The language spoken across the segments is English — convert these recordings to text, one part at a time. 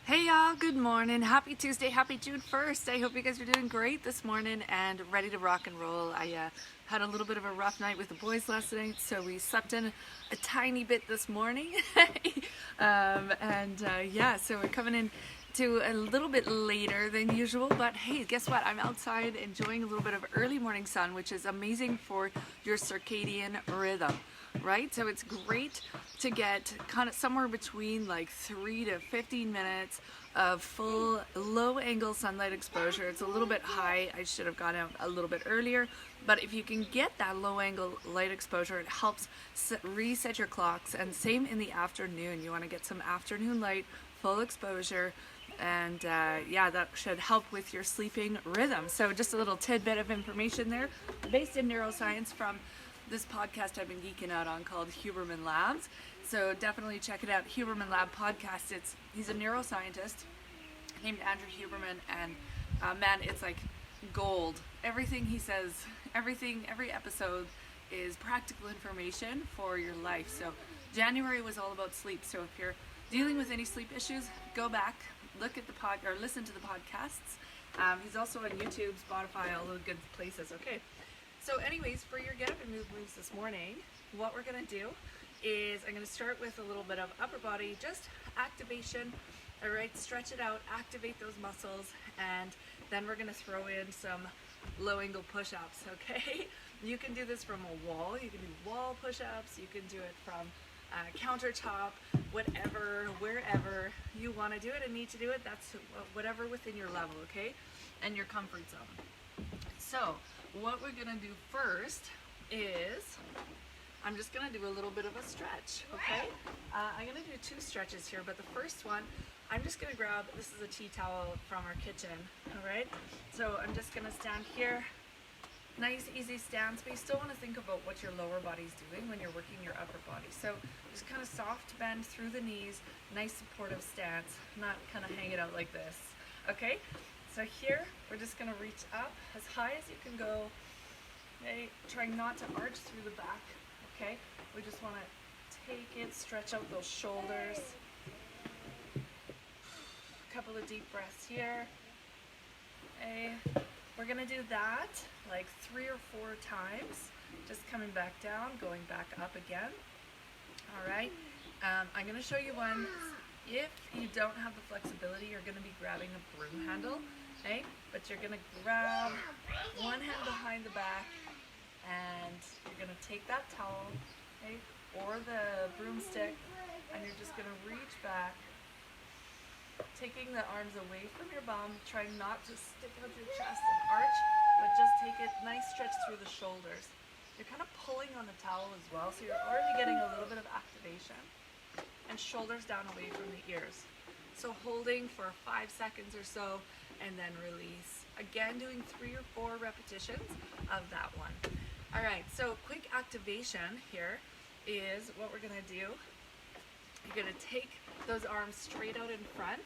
Hey y'all, good morning. Happy Tuesday, happy June 1st. I hope you guys are doing great this morning and ready to rock and roll. I had a little bit of a rough night with the boys last night, so we slept in a tiny bit this morning. Yeah, so we're coming in to a little bit later than usual, but hey, guess what? I'm outside enjoying a little bit of early morning sun, which is amazing for your circadian rhythm, right? So it's great to get kind of somewhere between like 3 to 15 minutes of full low angle sunlight exposure. It's a little bit high. I should have gone out a little bit earlier, but if you can get that low angle light exposure, it helps reset your clocks. And same in the afternoon. You want to get some afternoon light, full exposure, and yeah, that should help with your sleeping rhythm. So just a little tidbit of information there based in neuroscience from this podcast I've been geeking out on called Huberman Labs. So definitely check it out, Huberman Lab podcast. He's a neuroscientist named Andrew Huberman, and man, it's like gold. Everything he says, every episode is practical information for your life. So January was all about sleep. So if you're dealing with any sleep issues, go back, look at the listen to the podcasts. He's also on YouTube, Spotify, all those good places. Okay. So anyways, for your get up and move moves this morning, what we're going to do is I'm going to start with a little bit of upper body, just activation. All right, stretch it out, activate those muscles, and then we're going to throw in some low angle push ups. Okay, you can do this from a wall, you can do wall push ups, you can do it from countertop, whatever, wherever you want to do it and need to do it. That's whatever within your level, okay, and your comfort zone. So what we're gonna do first is I'm just gonna do a little bit of a stretch, okay? I'm gonna do two stretches here, but the first one, I'm just gonna grab, this is a tea towel from our kitchen, all right? So I'm just gonna stand here, nice easy stance, but you still wanna think about what your lower body's doing when you're working your upper body. So just kind of soft bend through the knees, nice supportive stance, not kind of hang it out like this, okay? So here, we're just going to reach up as high as you can go, okay? Trying not to arch through the back, okay? We just want to take it, stretch out those shoulders. A couple of deep breaths here. Okay. We're going to do that like 3 or 4 times, just coming back down, going back up again. All right. I'm going to show you one. If you don't have the flexibility, you're going to be grabbing a broom handle. Okay, but you're going to grab one hand behind the back and you're going to take that towel, okay, or the broomstick, and you're just going to reach back, taking the arms away from your bum, trying not to stick out your chest and arch, but just take it nice stretch through the shoulders. You're kind of pulling on the towel as well, so you're already getting a little bit of activation, and shoulders down away from the ears. So holding for 5 seconds or so, and then release. Again, doing 3 or 4 repetitions of that one. All right, so quick activation here is what we're gonna do. You're gonna take those arms straight out in front.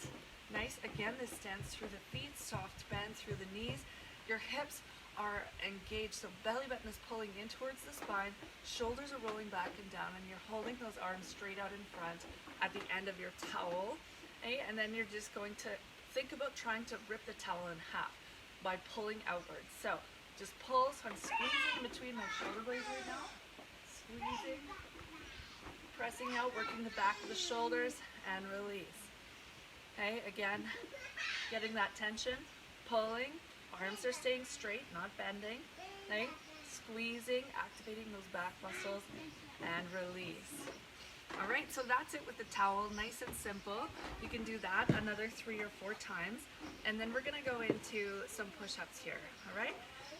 Nice, again, this stance through the feet, soft bend through the knees. Your hips are engaged, so belly button is pulling in towards the spine, shoulders are rolling back and down, and you're holding those arms straight out in front at the end of your towel. Okay? And then you're just going to think about trying to rip the towel in half by pulling outwards. So just pull, so I'm squeezing between my shoulder blades right now. Squeezing, pressing out, working the back of the shoulders, and release. Okay, again, getting that tension, pulling, arms are staying straight, not bending. Okay, squeezing, activating those back muscles, and release. All right, so that's it with the towel, nice and simple. You can do that another 3 or 4 times, and then we're gonna go into some push-ups here, all right?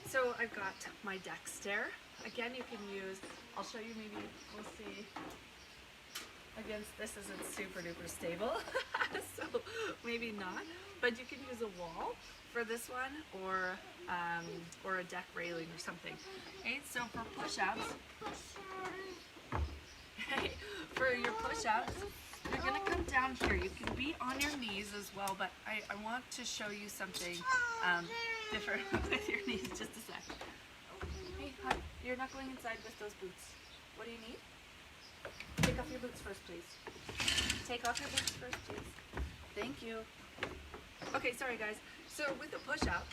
So I've got my deck stair. Again, you can use, I'll show you, maybe we'll see. Again, this isn't super duper stable, so maybe not, but you can use a wall for this one, or a deck railing or something. Okay, so for push-ups, for your push-ups, you're going to come down here. You can be on your knees as well, but I want to show you something different with your knees. Just a sec. Hey, hon, you're not going inside with those boots. What do you need? Take off your boots first, please. Take off your boots first, please. Thank you. Okay, sorry guys. So with the push-up,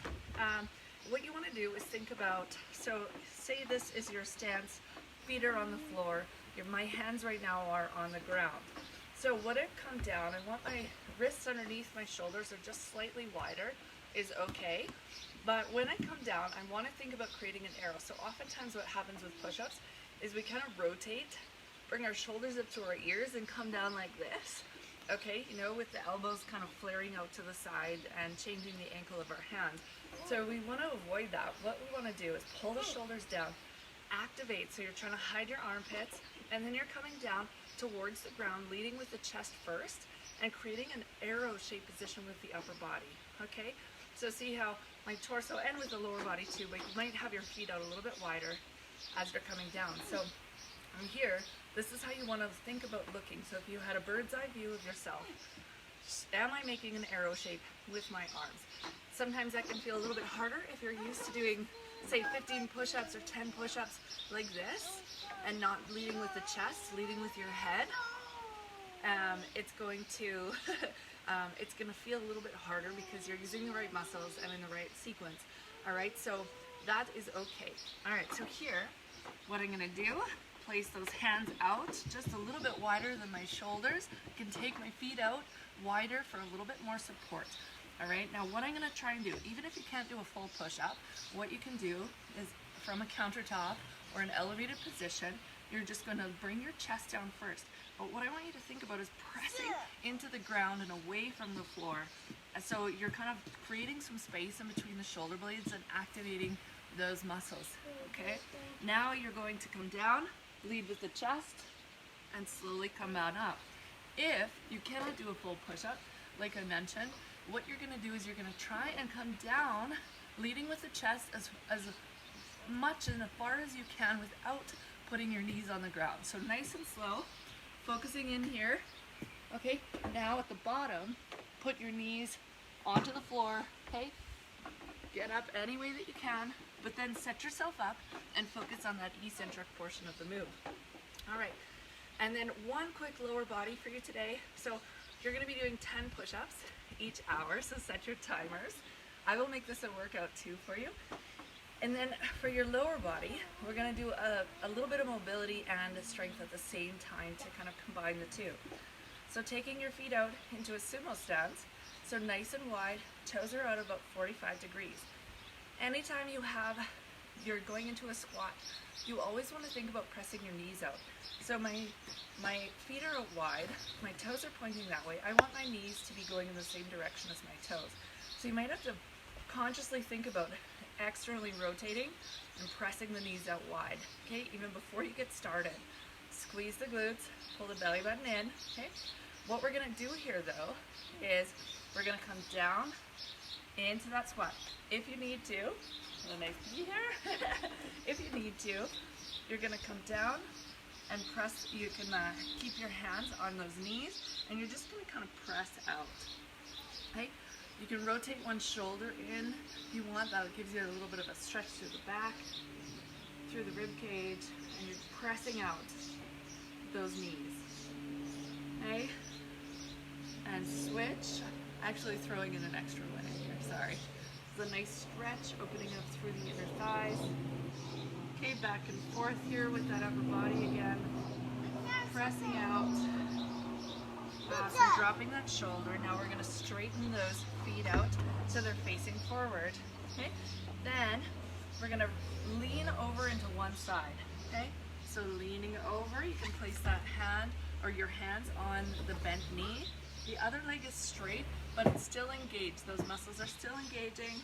what you want to do is think about, so say this is your stance, feet are on the floor, my hands right now are on the ground. So when I come down, I want my wrists underneath my shoulders are just slightly wider, is okay. But when I come down, I want to think about creating an arrow. So oftentimes what happens with push-ups is we kind of rotate, bring our shoulders up to our ears and come down like this. Okay, you know, with the elbows kind of flaring out to the side and changing the ankle of our hand. So we want to avoid that. What we want to do is pull the shoulders down, activate, so you're trying to hide your armpits, and then you're coming down towards the ground, leading with the chest first, and creating an arrow-shaped position with the upper body, okay? So see how my torso, and with the lower body too, but you might have your feet out a little bit wider as they're coming down. So I'm here, this is how you want to think about looking. So if you had a bird's eye view of yourself, am I making an arrow shape with my arms? Sometimes that can feel a little bit harder if you're used to doing, say, 15 push-ups or 10 push-ups like this, and not leading with the chest, leading with your head. It's going to it's going to feel a little bit harder because you're using the right muscles and in the right sequence. All right, so that is okay. All right, so here, what I'm going to do, place those hands out just a little bit wider than my shoulders. I can take my feet out wider for a little bit more support. All right, now what I'm going to try and do, even if you can't do a full push-up, what you can do is from a countertop or an elevated position, you're just going to bring your chest down first. But what I want you to think about is pressing into the ground and away from the floor. So you're kind of creating some space in between the shoulder blades and activating those muscles, okay? Now you're going to come down, lead with the chest, and slowly come on up. If you cannot do a full push-up, like I mentioned, what you're going to do is you're going to try and come down, leading with the chest as much and as far as you can without putting your knees on the ground. So nice and slow, focusing in here. Okay, now at the bottom, put your knees onto the floor, okay? Get up any way that you can, but then set yourself up and focus on that eccentric portion of the move. All right, and then one quick lower body for you today. So you're gonna be doing 10 push-ups each hour, so set your timers. I will make this a workout too for you. And then for your lower body, we're gonna do a little bit of mobility and strength at the same time to kind of combine the two. So taking your feet out into a sumo stance, so nice and wide, toes are out about 45 degrees. Anytime you're going into a squat, you always want to think about pressing your knees out. So my feet are out wide, my toes are pointing that way. I want my knees to be going in the same direction as my toes. So you might have to consciously think about externally rotating and pressing the knees out wide, okay? Even before you get started. Squeeze the glutes, pull the belly button in, okay? What we're gonna do here though is we're gonna come down into that squat. If you need to, a nice knee here. If you need to, you're gonna come down and press. You can keep your hands on those knees and you're just gonna kind of press out, okay? You can rotate one shoulder in if you want. That gives you a little bit of a stretch through the back, through the rib cage, and you're pressing out those knees, okay? And switch. Actually throwing in an extra one in here, sorry. It's a nice stretch, opening up through the inner thighs. Okay, back and forth here with that upper body again. Pressing out. So dropping that shoulder. Now we're going to straighten those feet out so they're facing forward. Okay. Then we're going to lean over into one side. Okay. So leaning over, you can place that hand or your hands on the bent knee. The other leg is straight, but it's still engaged. Those muscles are still engaging.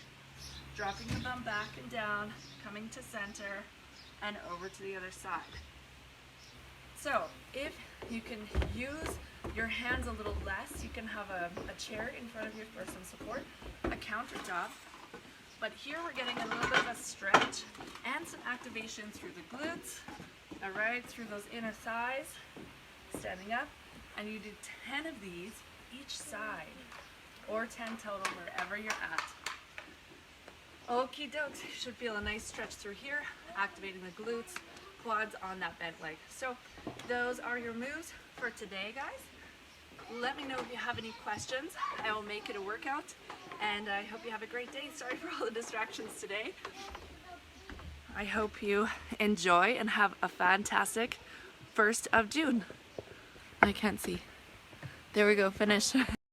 Dropping the bum back and down, coming to center, and over to the other side. So if you can use your hands a little less, you can have a chair in front of you for some support, a countertop. But here we're getting a little bit of a stretch and some activation through the glutes, all right, through those inner thighs, standing up. And you do 10 of these each side, or 10 total wherever you're at. Okie dokes, you should feel a nice stretch through here, activating the glutes, quads on that bent leg. So those are your moves for today, guys. Let me know if you have any questions. I will make it a workout, and I hope you have a great day. Sorry for all the distractions today. I hope you enjoy and have a fantastic 1st of June. I can't see. There we go, finish.